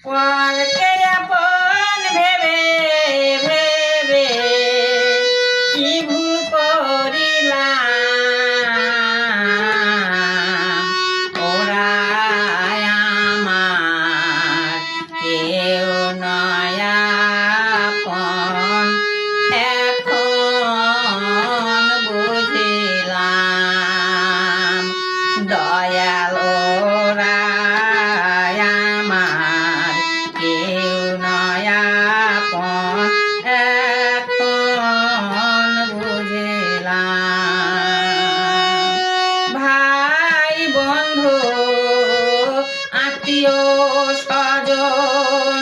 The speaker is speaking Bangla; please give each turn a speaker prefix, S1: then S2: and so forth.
S1: পরকে আপন ভেবে ভেবে কি ভুল করিলাম, ওরা আমার কেউ নয় আপন, এখন বুঝিলাম দয়াল ওরা আমার কেউ নয় আপন, এখন বুঝিলাম। ভাই বন্ধু আত্মীয় স্বজন